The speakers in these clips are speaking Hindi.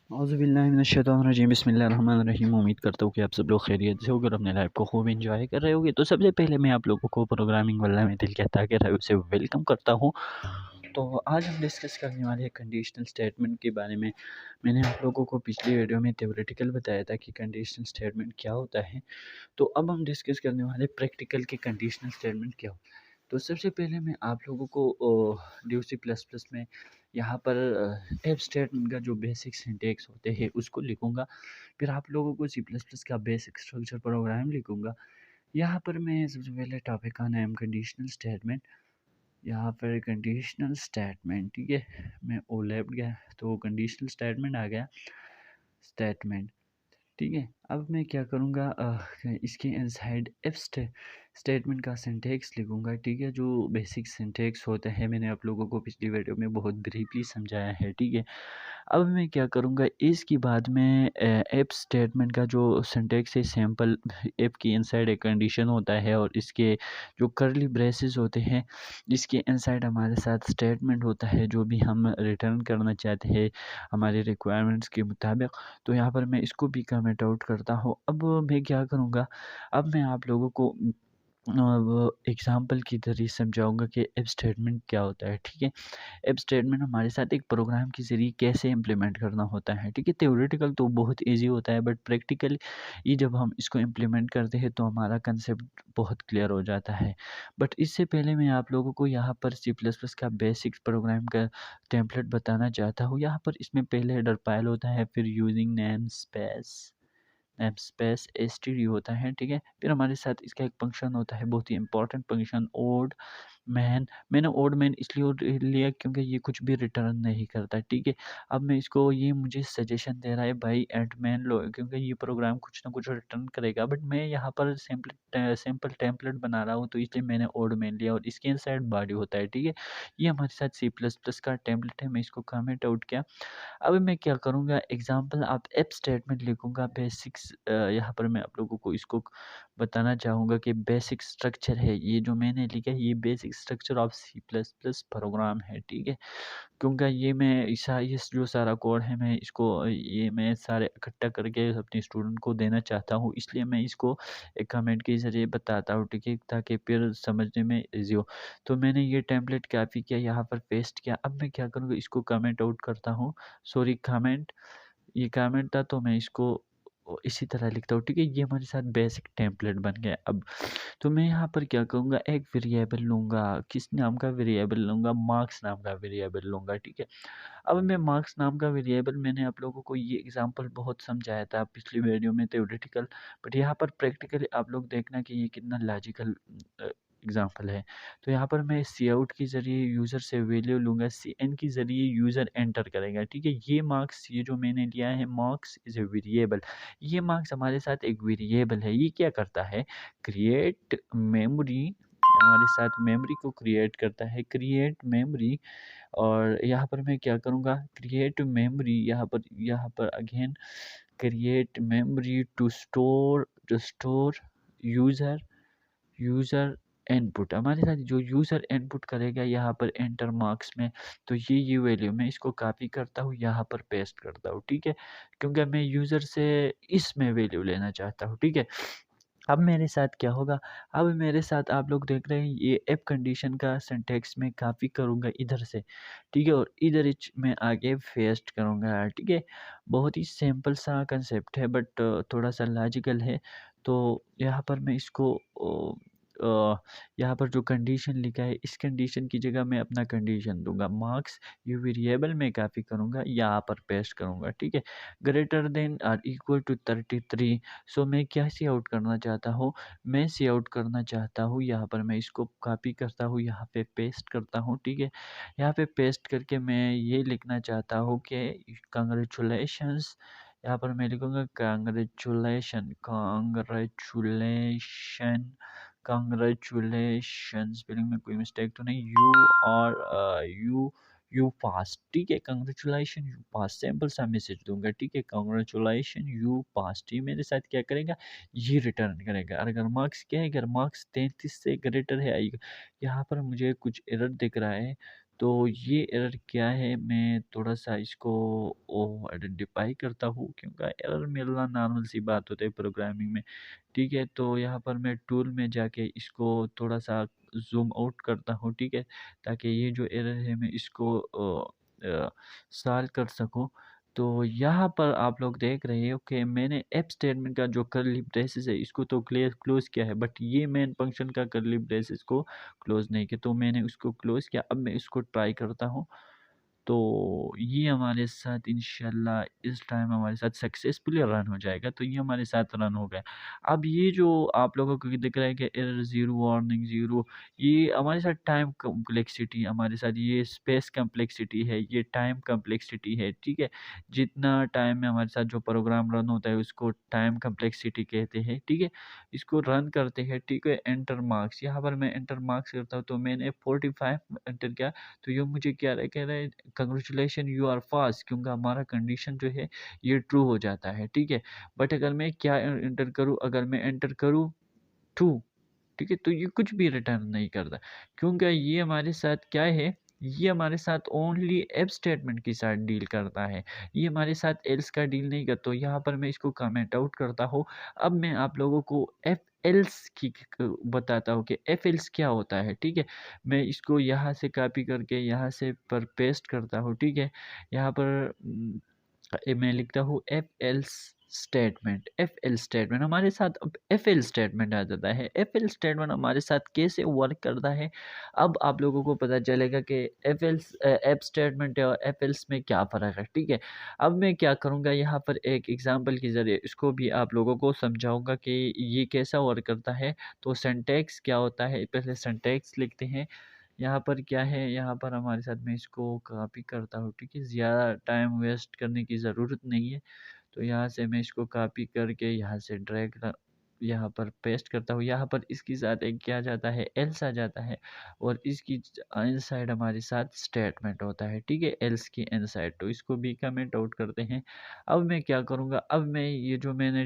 औज़ुबिल्लाहिमिनश्शैतानिर्रजीम बिस्मिल्लाहिर्रहमानिर्रहीम। उम्मीद करता हूँ कि आप सब लोग खैरियत से होकर अपने लाइफ को खूब एंजॉय कर रहे होगे। तो सबसे पहले मैं आप लोगों को प्रोग्रामिंग वल्लाह में दिल कहता के रहे से वेलकम करता हूँ। तो आज हम डिस्कस करने वाले हैं कंडीशनल स्टेटमेंट के बारे में। मैंने आप लोगों को पिछली वीडियो में थ्योरेटिकल बताया था कि कंडीशनल स्टेटमेंट क्या होता है। तो अब हम डिस्कस करने वाले प्रैक्टिकल के कंडीशनल स्टेटमेंट क्या होता है। तो सबसे पहले मैं आप लोगों को ड्यू सी प्लस प्लस में यहाँ पर एफ स्टेटमेंट का जो बेसिक सिंटेक्स होते हैं उसको लिखूँगा। फिर आप लोगों को सी प्लस प्लस का बेसिक स्ट्रक्चर प्रोग्राम लिखूँगा। यहाँ पर मैं सबसे पहले टॉपिक का नाम कंडीशनल स्टेटमेंट। यहाँ पर कंडीशनल स्टेटमेंट, ठीक है। मैं ओ लेफ्ट गया तो कंडीशनल स्टेटमेंट आ गया। स्टेटमेंट, ठीक है। अब मैं क्या करूँगा, इसके इनसाइड इफ स्टेटमेंट का सिंटेक्स लिखूँगा, ठीक है। जो बेसिक सिंटेक्स होता है मैंने आप लोगों को पिछली वीडियो में बहुत ब्रीफली समझाया है, ठीक है। अब मैं क्या करूँगा, इसके बाद में इफ स्टेटमेंट का जो सिंटेक्स है सैम्पल इफ की इनसाइड एक कंडीशन होता है और इसके जो कर्ली ब्रेसेस होते हैं इसके इनसाइड हमारे साथ स्टेटमेंट होता है जो भी हम रिटर्न करना चाहते हैं हमारे रिक्वायरमेंट्स के मुताबिक। तो यहाँ पर मैं इसको भी कमेंट आउट करता हूँ। अब मैं क्या करूँगा, अब मैं आप लोगों को वो एग्ज़ाम्पल की तरह समझाऊँगा कि इफ स्टेटमेंट क्या होता है, ठीक है। इफ स्टेटमेंट हमारे साथ एक प्रोग्राम के ज़रिए कैसे इम्प्लीमेंट करना होता है, ठीक है। थ्योरेटिकल तो बहुत ईज़ी होता है बट प्रैक्टिकली ये जब हम इसको इम्प्लीमेंट करते हैं तो हमारा कंसेप्ट बहुत क्लियर हो जाता है। बट इससे पहले मैं आप लोगों को यहाँ पर सी प्लस प्लस का बेसिक प्रोग्राम का टेम्पलेट बताना चाहता हूँ। यहाँ पर इसमें पहले हेडर फाइल होता है, फिर यूजिंग नेम स्पेस एसटीडी होता है, ठीक है। फिर हमारे साथ इसका एक फंक्शन होता है, बहुत ही इंपॉर्टेंट फंक्शन, ओड मैंने ओड मैन इसलिए लिया क्योंकि ये कुछ भी रिटर्न नहीं करता, ठीक है। अब मैं इसको, ये मुझे सजेशन दे रहा है भाई एट मैन लो, क्योंकि ये प्रोग्राम कुछ ना कुछ रिटर्न करेगा बट मैं यहाँ पर सिंपल टेम्पलेट बना रहा हूँ तो इसलिए मैंने ओड मैन लिया और इसके इनसाइड बॉडी होता है, ठीक है। ये हमारे साथ सी प्लस प्लस का टेम्पलेट है, मैं इसको कमेंट आउट किया। अब मैं क्या करूँगा, एग्ज़ाम्पल आप इफ स्टेटमेंट लिखूँगा बेसिक्स, यहाँ पर मैं आप लोगों को इसको बताना चाहूँगा कि बेसिक स्ट्रक्चर है ये जो मैंने लिखा है, ये basic structure of C plus plus program है, ठीक है। क्योंकि ये मैं ये जो सारा कोड है मैं इसको ये मैं सारे इकट्ठा करके अपने स्टूडेंट को देना चाहता हूँ, इसलिए मैं इसको एक कमेंट के ज़रिए बताता हूँ, ठीक है, ताकि फिर समझने में ईज़ी हो। तो मैंने ये टेम्पलेट कॉपी किया, यहाँ पर पेस्ट किया। अब मैं क्या करूँगा, इसको कमेंट आउट करता हूँ, सॉरी कमेंट, ये कमेंट था तो मैं इसको इसी तरह लिखता हूँ, ठीक है। ये हमारे साथ बेसिक टेम्पलेट बन गया। अब तो मैं यहाँ पर क्या करूँगा, एक वेरिएबल लूँगा, किस नाम का वेरिएबल लूँगा, मार्क्स नाम का वेरिएबल लूँगा, ठीक है। अब मैं मार्क्स नाम का वेरिएबल, मैंने आप लोगों को ये एग्जांपल बहुत समझाया था पिछली वीडियो में थ्योरेटिकल, बट यहाँ पर प्रैक्टिकली आप लोग देखना कि ये कितना लॉजिकल एग्जांपल है। तो यहाँ पर मैं सी आउट के ज़रिए यूज़र से वैल्यू लूँगा, सी एन के ज़रिए यूज़र एंटर करेगा, ठीक है। ये मार्क्स, ये जो मैंने लिया है मार्क्स इज़ ए वेरिएबल, ये मार्क्स हमारे साथ एक वेरिएबल है। ये क्या करता है, क्रिएट मेमोरी, हमारे साथ मेमोरी को क्रिएट करता है, क्रिएट मेमोरी। और यहाँ पर मैं क्या करूँगा, क्रिएट मेमोरी, यहाँ पर again create memory to store user user input, हमारे साथ जो यूज़र इनपुट करेगा यहाँ पर एंटर मार्क्स में, तो ये वैल्यू मैं इसको कॉपी करता हूँ, यहाँ पर पेस्ट करता हूँ, ठीक है। क्योंकि मैं यूज़र से इसमें वैल्यू लेना चाहता हूँ, ठीक है। अब मेरे साथ क्या होगा, अब मेरे साथ आप लोग देख रहे हैं ये इफ कंडीशन का सिंटेक्स मैं कॉपी करूँगा इधर से, ठीक है, और इधर मैं आगे पेस्ट करूँगा, ठीक है। बहुत ही सिंपल सा कंसेप्ट है बट थोड़ा सा लॉजिकल है। तो यहाँ पर मैं इसको यहाँ पर जो कंडीशन लिखा है इस कंडीशन की जगह मैं अपना कंडीशन दूंगा, मार्क्स, ये वेरिएबल में कॉपी करूँगा, यहाँ पर पेस्ट करूँगा, ठीक है। Greater than or equal to 33। So मैं क्या सी आउट करना चाहता हूँ, मैं सी आउट करना चाहता हूँ, यहाँ पर मैं इसको कॉपी करता हूँ, यहाँ पे पेस्ट करता हूँ, ठीक है। यहाँ पे पेस्ट करके मैं ये लिखना चाहता हूँ कि कंग्रेचुलेशंस, यहाँ पर मैं लिखूँगा कांग्रेचुलेशन स्पेलिंग में कोई मिस्टेक तो नहीं, यू पास, ठीक है। कांग्रेचुलेशन यू पास, सिंपल सा मैसेज दूंगा, ठीक है। कांग्रेचुलेशन यू पास, ये मेरे साथ क्या करेगा, ये रिटर्न करेगा। और अगर मार्क्स क्या है, अगर मार्क्स 33 से ग्रेटर है आएगा, यहाँ पर मुझे कुछ एरर दिख रहा है तो ये एरर क्या है, मैं थोड़ा-सा इसको ओ आइडेंटिफ़ाई करता हूँ, क्योंकि एरर मिलना नॉर्मल सी बात होती है प्रोग्रामिंग में, ठीक है? तो यहाँ पर मैं टूल में जाके इसको थोड़ा-सा ज़ूम आउट करता हूँ, ठीक है? ताकि ये जो एरर है मैं इसको सॉल्व कर सकूँ। तो यहाँ पर आप लोग देख रहे हो कि मैंने इफ स्टेटमेंट का जो कर्ली ब्रेसेस है इसको तो क्लोज़ किया है, बट ये मेन फंक्शन का कर्ली ब्रेसेस को क्लोज़ नहीं किया, तो मैंने उसको क्लोज़ किया। अब मैं इसको ट्राई करता हूँ। तो ये हमारे साथ इंशाल्लाह इस टाइम हमारे साथ सक्सेसफुली रन हो जाएगा, तो ये हमारे साथ रन हो गया। अब ये जो आप लोगों को दिख रहा है कि एरर 0 वार्निंग 0, ये हमारे साथ टाइम कॉम्प्लेक्सिटी, हमारे साथ ये स्पेस कॉम्प्लेक्सिटी है, ये टाइम कॉम्प्लेक्सिटी है, ठीक है? जितना टाइम में हमारे साथ जो प्रोग्राम रन होता है उसको टाइम कॉम्प्लेक्सिटी कहते हैं, ठीक है? इसको रन करते हैं, ठीक है? एंटर मार्क्स, यहाँ पर मैं एंटर मार्क्स करता हूँ, तो मैंने 45 एंटर किया, तो ये मुझे क्या रहा है, कह रहा है कांग्रेचुलेशन यू आर फास्ट, क्योंकि हमारा कंडीशन जो है ये ट्रू हो जाता है, ठीक है? बट अगर मैं क्या एंटर करूँ, अगर मैं एंटर करूँ ट्रू, ठीक है? तो ये कुछ भी रिटर्न नहीं करता, क्योंकि ये हमारे साथ क्या है, ये हमारे साथ ओनली इफ स्टेटमेंट के साथ डील करता है, ये हमारे साथ एल्स का डील नहीं करता। तो यहाँ पर मैं इसको कमेंट आउट करता हूँ। अब मैं आप लोगों को एफ एल्स की बताता हूँ कि एफ एल्स क्या होता है, ठीक है? मैं इसको यहाँ से कॉपी करके यहाँ से पर पेस्ट करता हूँ, ठीक है? यहाँ पर मैं लिखता हूँ एफ एल स्टेटमेंट हमारे साथ अब एफ एल स्टेटमेंट आ जाता है। एफ एल स्टेटमेंट हमारे साथ कैसे वर्क करता है, अब आप लोगों को पता चलेगा कि एफ स्टेटमेंट और एफ एल्स में क्या फ़र्क है, ठीक है? अब मैं क्या करूँगा, यहाँ पर एक एग्जांपल के ज़रिए इसको भी आप लोगों को समझाऊँगा कि ये कैसा वर्क करता है। तो सिंटैक्स क्या होता है, पहले सिंटैक्स लिखते हैं। यहाँ पर क्या है, यहाँ पर हमारे साथ मैं इसको कॉपी करता हूँ, ठीक है? ज़्यादा टाइम वेस्ट करने की ज़रूरत नहीं है। तो यहाँ से मैं इसको कॉपी करके यहाँ से ड्रैग यहाँ पर पेस्ट करता हूँ। यहाँ पर इसके साथ एक क्या आ जाता है, एल्स आ जाता है, और इसकी इनसाइड हमारे साथ स्टेटमेंट होता है, ठीक है? एल्स की इनसाइड, तो इसको भी कमेंट आउट करते हैं। अब मैं क्या करूँगा, अब मैं ये जो मैंने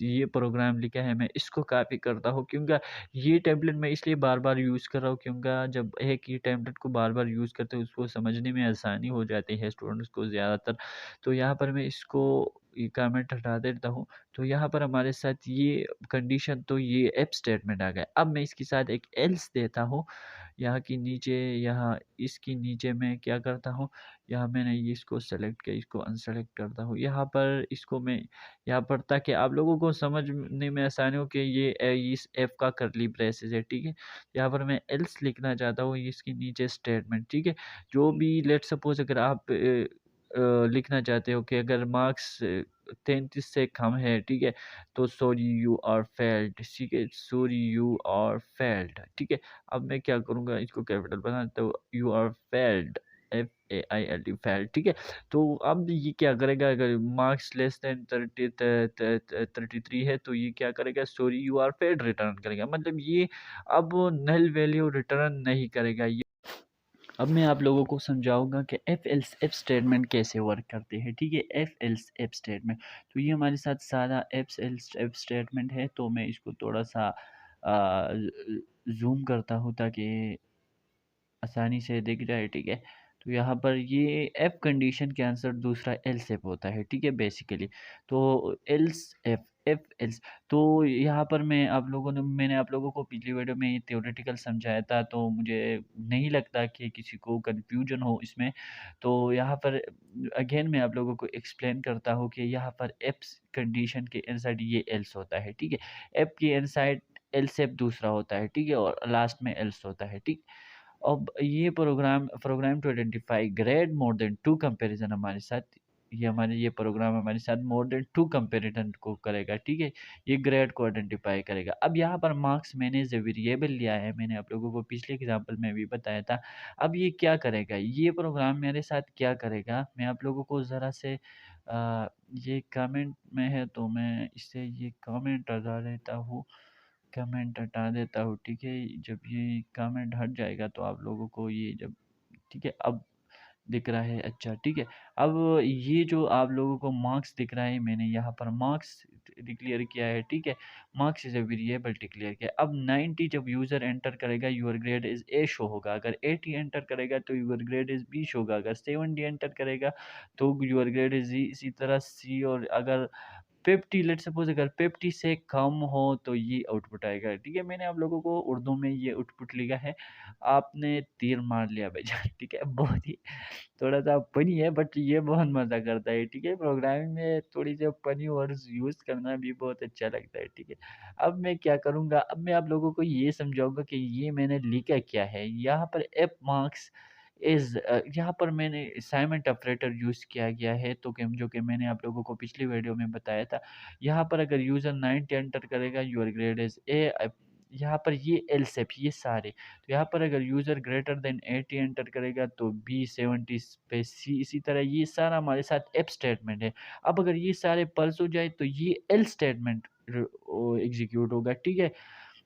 ये प्रोग्राम लिखा है मैं इसको कॉपी करता हूँ, क्योंकि ये टेम्पलेट मैं इसलिए बार बार यूज़ कर रहा हूँ, क्योंकि जब एक ही टेम्पलेट को बार बार यूज़ करते हैं उसको समझने में आसानी हो जाती है स्टूडेंट्स को ज़्यादातर। तो यहाँ पर मैं इसको ये कमेंट हटा देता हूँ। तो यहाँ पर हमारे साथ ये कंडीशन, तो ये इफ स्टेटमेंट आ गया। अब मैं इसके साथ एक एल्स देता हूँ। यहाँ के नीचे, यहाँ इसके नीचे मैं क्या करता हूँ, यहाँ मैंने ये इसको सेलेक्ट किया, इसको अनसेलेक्ट करता हूँ। यहाँ पर इसको मैं यहाँ पर, ताकि आप लोगों को समझने में आसानी हो कि ये इस एफ का कर्ली ब्रेसेस है, ठीक है? यहाँ पर मैं एल्स लिखना चाहता हूँ, इसके नीचे स्टेटमेंट, ठीक है? जो भी लेट्स सपोज़ अगर आप लिखना चाहते हो कि अगर मार्क्स 33 से कम है, ठीक है? तो सॉरी यू आर फेल्ड, ठीक है? सॉरी यू आर फेल्ड, ठीक है? अब मैं क्या करूँगा, इसको कैपिटल बना देता हूँ, you are failed, FAILD failed, ठीक है? तो अब ये क्या करेगा, अगर मार्क्स लेस देन 33 है तो ये क्या करेगा, sorry you are failed return करेगा। मतलब ये अब नल वैल्यू रिटर्न नहीं करेगा। ये अब मैं आप लोगों को समझाऊँगा कि एफ एल्स एफ स्टेटमेंट कैसे वर्क करते हैं, ठीक है? एफ एल्स एफ स्टेटमेंट, तो ये हमारे साथ सारा एफ एल्स एफ स्टेटमेंट है। तो मैं इसको थोड़ा-सा ज़ूम करता हूँ ताकि आसानी से दिख जाए, ठीक है? तो यहाँ पर ये एफ कंडीशन के आंसर दूसरा एल्स एफ होता है, ठीक है? बेसिकली तो एल्स एफ, एफ एल्स, तो यहाँ पर मैंने आप लोगों को पिछली वीडियो में थ्योरेटिकल समझाया था, तो मुझे नहीं लगता कि किसी को कन्फ्यूजन हो इसमें। तो यहाँ पर अगेन मैं आप लोगों को एक्सप्लेन करता हूँ कि यहाँ पर एफ कंडीशन के इनसाइड ये एल्स होता है, ठीक है? एफ के इनसाइड एल्स एफ दूसरा होता है, ठीक है? और लास्ट में एल्स होता है, ठीक? अब ये program to identify grade more than 2 comparison हमारे साथ, ये प्रोग्राम हमारे साथ मोर देन 2 कंपैरिज़न को करेगा, ठीक है? ये ग्रेड को आइडेंटिफाई करेगा। अब यहाँ पर मार्क्स मैंने एज़ अ वेरिएबल लिया है, मैंने आप लोगों को पिछले एग्ज़ाम्पल में भी बताया था। अब ये क्या करेगा, ये प्रोग्राम मेरे साथ क्या करेगा, मैं आप लोगों को ज़रा से ये कमेंट में है तो मैं इससे ये कमेंट हटा देता हूँ। कमेंट हटा देता हूँ, ठीक है? जब ये कमेंट हट जाएगा तो आप लोगों को ये जब, ठीक है? अब दिख रहा है, अच्छा, ठीक है? अब ये जो आप लोगों को मार्क्स दिख रहा है, मैंने यहाँ पर मार्क्स डिक्लेयर किया है, ठीक है। Marks is a variable declare किया है। अब 90 जब यूज़र एंटर करेगा your grade is A show होगा, अगर 80 एंटर करेगा तो your grade is B show होगा, अगर 70 एंटर करेगा तो योर ग्रेड इज़ सी, इसी तरह सी, और अगर 50 लेट्स सपोज़ अगर 50 से कम हो तो ये आउटपुट आएगा, ठीक है। मैंने आप लोगों को उर्दू में ये आउटपुट लिखा है, आपने तीर मार लिया भाईजान, ठीक है। बहुत ही थोड़ा-सा फ़नी है बट ये बहुत मज़ा करता है, ठीक है। प्रोग्रामिंग में थोड़ी सी फ़नी वर्ड्स यूज़ करना भी बहुत अच्छा लगता है, ठीक है। अब मैं क्या करूँगा, अब मैं आप लोगों को ये समझाऊँगा कि ये मैंने लिखा क्या है। यहाँ पर एफ मार्क्स यहाँ पर मैंने असाइनमेंट ऑपरेटर यूज़ किया गया है, तो कि जो कि मैंने आप लोगों को पिछली वीडियो में बताया था। यहाँ पर अगर यूज़र 90 एंटर करेगा योर ग्रेड इज़ ए, यहाँ पर ये एल्स है ये सारे। तो यहाँ पर अगर यूज़र ग्रेटर देन 80 एंटर करेगा तो बी, 70 पे सी, इसी तरह ये सारा हमारे साथ एफ स्टेटमेंट है। अब अगर ये सारे पल्स हो जाए तो ये एल स्टेटमेंट एग्जीक्यूट होगा, ठीक है।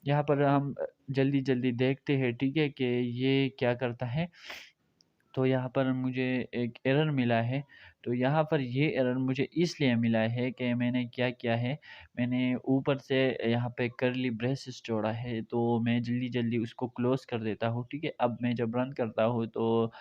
यहाँ पर हम जल्दी-जल्दी देखते हैं, ठीक है, कि ये क्या करता है। तो यहाँ पर मुझे एक एरर मिला है, तो यहाँ पर ये एरर मुझे इसलिए मिला है कि मैंने क्या किया है, मैंने ऊपर से यहाँ पे कर्ली ब्रेसेस जोड़ा है, तो मैं जल्दी-जल्दी उसको क्लोज़ कर देता हूँ, ठीक है। अब मैं जब रन करता हूँ तो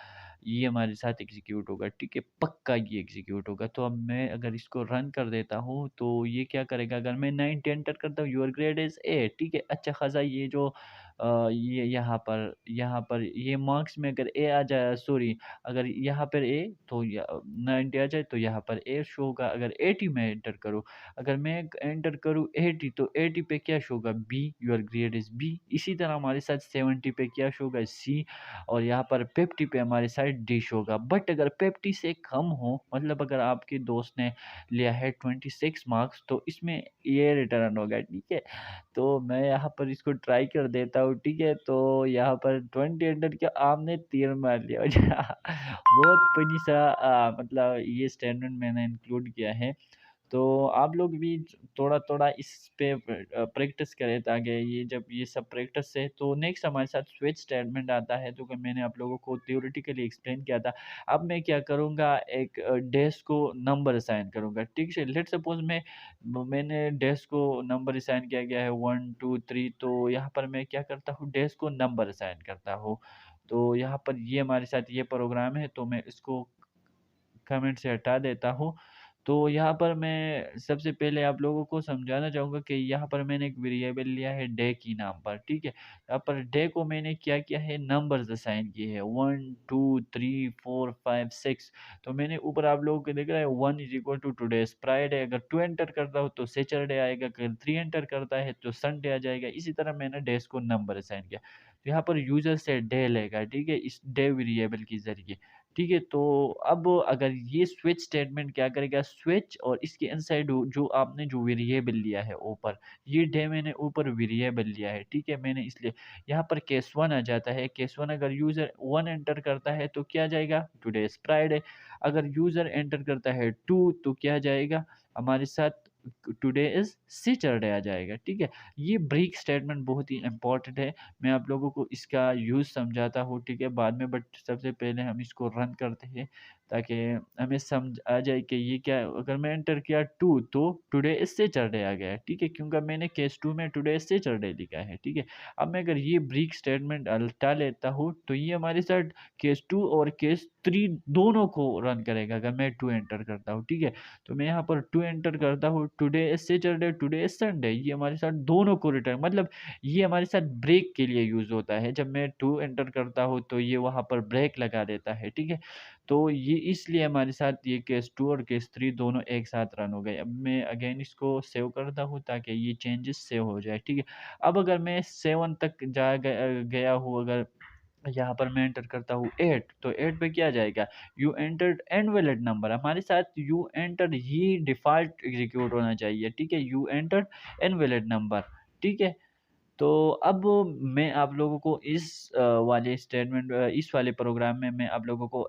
ये हमारे साथ एग्ज़ीक्यूट होगा, ठीक है, पक्का ये एग्ज़ीक्यूट होगा। तो अब मैं अगर इसको रन कर देता हूँ, तो ये क्या करेगा, अगर मैं 90 एंटर करता हूँ, योर ग्रेड इज़ ए, ठीक है, अच्छा खासा ये जो ये यहाँ पर ये मार्क्स में अगर ए आ जाए, सॉरी, अगर यहाँ पर ए तो 90 आ जाए तो यहाँ पर ए शो होगा। अगर 80 मैं एंटर करूँ, अगर मैं एंटर करूँ 80 तो 80 पे क्या शो होगा, B, your grade is B. इसी तरह हमारे साथ 70 पे क्या शो होगा, सी, और यहाँ पर 50 पे हमारे साथ डी शो होगा। बट अगर 50 से कम हो, मतलब अगर आपके दोस्त ने लिया है 26 मार्क्स, तो इसमें ये रिटर्न होगा, ठीक है। तो मैं यहाँ पर इसको ट्राई कर देता हूँ, ठीक है। तो यहाँ पर 20 एंटर किया, आपने तीर मार लिया। बहुत फ़नी सा मतलब ये स्टेटमेंट मैंने इंक्लूड किया है। तो आप लोग भी थोड़ा-थोड़ा इस पे प्रैक्टिस करें, ताकि ये जब ये सब प्रैक्टिस से तो नेक्स्ट हमारे साथ स्विच स्टेटमेंट आता है, तो कि मैंने आप लोगों को थ्योरेटिकली एक्सप्लेन किया था। अब मैं क्या करूँगा, एक डेज़ को नंबर असाइन करूँगा, ठीक है। लेट्स सपोज़ मैंने डेज़ को नंबर असाइन किया गया है 1, 2, 3, तो यहाँ पर मैं क्या करता हूँ, डेज़ को नंबर असाइन करता हूँ। तो यहाँ पर ये हमारे साथ ये प्रोग्राम है, तो मैं इसको कमेंट से हटा देता हूँ। तो यहाँ पर मैं सबसे पहले आप लोगों को समझाना चाहूँगा कि यहाँ पर मैंने एक वेरिएबल लिया है डे की नाम पर, ठीक है। यहाँ पर डे को मैंने क्या किया है, नंबर्स असाइन किए हैं 1, 2, 3, 4, 5, 6। तो मैंने ऊपर आप लोगों को दिख रहा है 1 is equal to today's Friday, अगर 2 एंटर करता हूँ तो सैटरडे आएगा, अगर 3 एंटर करता है तो संडे आ जाएगा। इसी तरह मैंने डेज़ को नंबर असाइन किया। तो यहाँ पर यूज़र से डे लेगा, ठीक है, इस डे वेरिएबल के ज़रिए। ठीक है, तो अब अगर ये स्विच स्टेटमेंट क्या करेगा, स्विच और इसके इनसाइड जो आपने जो वेरिएबल लिया है ऊपर, ये डे मैंने ऊपर वेरिएबल लिया है, ठीक है, मैंने इसलिए यहाँ पर केस 1 आ जाता है। केस 1 अगर यूज़र 1 एंटर करता है तो क्या जाएगा, टुडे इज़ फ्राइडे। अगर यूज़र एंटर करता है 2 तो क्या जाएगा हमारे साथ, टुडे इज़ सैटरडे आ जाएगा, ठीक है। ये ब्रेक स्टेटमेंट बहुत ही इम्पोर्टेंट है। मैं आप लोगों को इसका यूज़ समझाता हूँ, ठीक है, बाद में, बट सबसे पहले हम इसको रन करते हैं ताकि हमें समझ आ जाए कि ये क्या है। अगर मैं एंटर किया 2 तो टुडे इज़ सैटरडे आ गया है, ठीक है, क्योंकि मैंने केस 2 में टुडे इज़ सैटरडे लिखा है, ठीक है। अब मैं अगर ये ब्रेक स्टेटमेंट हटा लेता हूँ तो ये हमारे साथ केस 2 और केस 3 दोनों को रन करेगा अगर मैं 2 एंटर करता हूँ, ठीक है। तो मैं यहाँ पर 2 एंटर करता हूँ, today is Saturday, today is Sunday, ये हमारे साथ दोनों को रिटर्न, मतलब ये हमारे साथ ब्रेक के लिए यूज़ होता है। जब मैं 2 एंटर करता हूँ तो ये वहाँ पर ब्रेक लगा देता है, ठीक है। तो ये इसलिए हमारे साथ ये केस 2 और केस 3 दोनों एक साथ रन हो गए। अब मैं अगेन इसको सेव करता हूँ ताकि ये चेंजेस सेव हो जाए, ठीक है। अब अगर मैं 7 तक गया हूँ, अगर यहाँ पर मैं एंटर करता हूँ 8, तो 8 पे क्या जाएगा, यू एंटर्ड इनवैलिड नंबर, हमारे साथ you entered he default execute होना चाहिए, ठीक है, यू एंटर्ड इनवैलिड नंबर, ठीक है। तो अब मैं आप लोगों को वाले स्टेटमेंट इस वाले प्रोग्राम में मैं आप लोगों को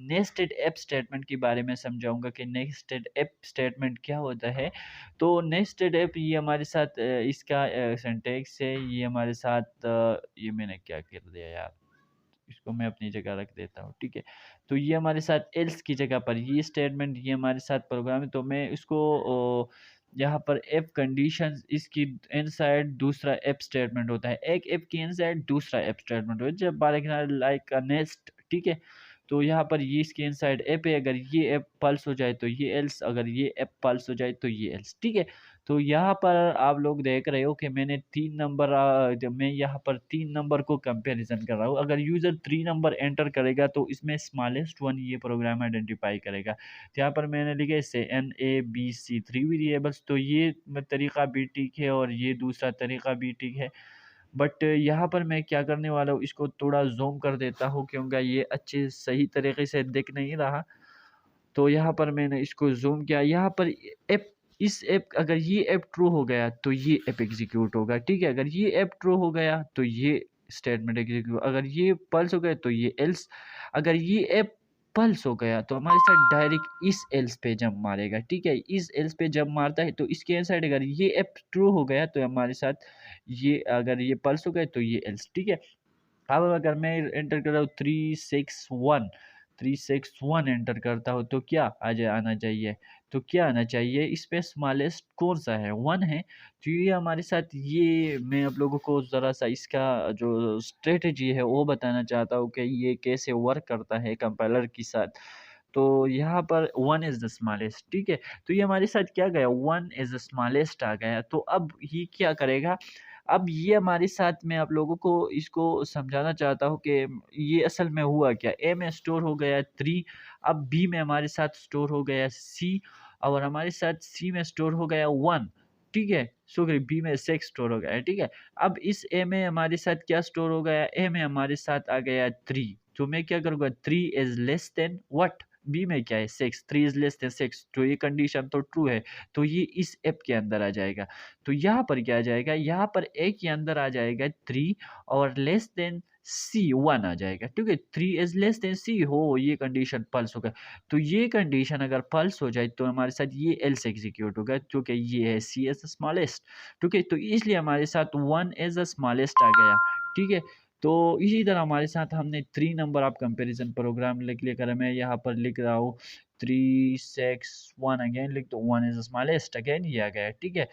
नेस्टेड इफ स्टेटमेंट के बारे में समझाऊँगा कि नेस्टेड इफ स्टेटमेंट क्या होता है। तो नेस्टेड इफ ये हमारे साथ इसका सिंटैक्स है, ये हमारे साथ ये मैंने क्या कर दिया यार, इसको मैं अपनी जगह रख देता हूँ, ठीक है। तो ये हमारे साथ एल्स की जगह पर ये स्टेटमेंट ये हमारे साथ प्रोग्राम है, तो मैं इसको यहाँ पर एफ कंडीशन इसकी इनसाइड दूसरा एफ स्टेटमेंट होता है, एक एफ की इनसाइड दूसरा एफ स्टेटमेंट होता है, जब बार लाइक अ नेस्ट, ठीक है। तो यहाँ पर ये इसके इनसाइड एफ है, अगर ये एफ पल्स हो जाए तो ये एल्स, अगर ये एफ पल्स हो जाए तो ये एल्स, ठीक है। तो यहाँ पर आप लोग देख रहे हो कि मैंने 3 नंबर मैं यहाँ पर 3 नंबर को कंपैरिजन कर रहा हूँ। अगर यूज़र 3 नंबर एंटर करेगा तो इसमें स्मॉलेस्ट वन ये प्रोग्राम आइडेंटिफाई करेगा। तो यहाँ पर मैंने लिखा है से एन ए बी सी 3 वेरिएबल्स, तो ये तरीका भी ठीक है और ये दूसरा तरीका भी ठीक है। बट यहाँ पर मैं क्या करने वाला हूँ, इसको थोड़ा ज़ूम कर देता हूँ क्योंकि ये अच्छे सही तरीके से दिख नहीं रहा। तो यहाँ पर मैंने इसको ज़ूम किया, यहाँ पर ऐप, इस ऐप, अगर ये ऐप ट्रू हो गया तो ये ऐप एग्जीक्यूट होगा, ठीक है। अगर ये ऐप ट्रू हो गया तो ये स्टेटमेंट एग्जीक्यूट, अगर ये पल्स हो गया तो ये एल्स, अगर ये ऐप पल्स हो गया तो हमारे साथ डायरेक्ट इस एल्स पे जंप मारेगा, ठीक है। इस एल्स पे जंप मारता है तो इसके साइड अगर ये ऐप ट्रू हो गया तो हमारे साथ ये, अगर ये पल्स हो गया तो ये एल्स, ठीक है। अब अगर मैं एंटर कर रहा हूँ 361, 361 एंटर करता हूँ तो क्या आना चाहिए, तो क्या आना चाहिए, इसमें स्मॉलेस्ट कौन सा है, 1 है। तो ये हमारे साथ, ये मैं आप लोगों को ज़रा सा इसका जो स्ट्रेटजी है वो बताना चाहता हूँ कि ये कैसे वर्क करता है कंपाइलर के साथ। तो यहाँ पर 1 इज़ द स्मॉलेस्ट, ठीक है। तो ये हमारे साथ क्या गया, 1 इज़ द स्मॉलेस्ट आ गया। तो अब ये क्या करेगा, अब ये हमारे साथ, मैं आप लोगों को इसको समझाना चाहता हूँ कि ये असल में हुआ क्या। ए में स्टोर हो गया 3, अब बी में हमारे साथ स्टोर हो गया सी, और हमारे साथ सी में स्टोर हो गया 1, ठीक है। सॉरी, बी में 6 स्टोर हो गया है, ठीक है। अब इस ए में हमारे साथ क्या स्टोर हो गया, ए में हमारे साथ आ गया 3। तो मैं क्या करूँगा, 3 is less than what, B में क्या है 6, 3 इज़ लेस देन 6, तो ये कंडीशन तो ट्रू है, तो ये इस ऐप के अंदर आ जाएगा। तो यहाँ पर क्या आ जाएगा, यहाँ पर ए के अंदर आ जाएगा 3 और लेस देन सी 1 आ जाएगा, ठीक है। 3 इज़ लेस देन सी, हो ये कंडीशन पल्स होगा। तो ये कंडीशन अगर पल्स हो जाए तो हमारे साथ ये एल्स एग्जीक्यूट होगा, क्योंकि ये है सी एज द स्मॉलेस्ट, ठीक है। तो इसलिए हमारे साथ 1 एज द स्मॉलेस्ट आ गया, ठीक है। तो इसी तरह हमारे साथ हमने 3 नंबर आप कंपैरिजन प्रोग्राम लिख लेकर, मैं यहाँ पर लिख रहा हूँ 3 6 1, अगेन लिख दो, 1 इज द स्मॉलेस्ट, अगेन ये आ गया, ठीक है।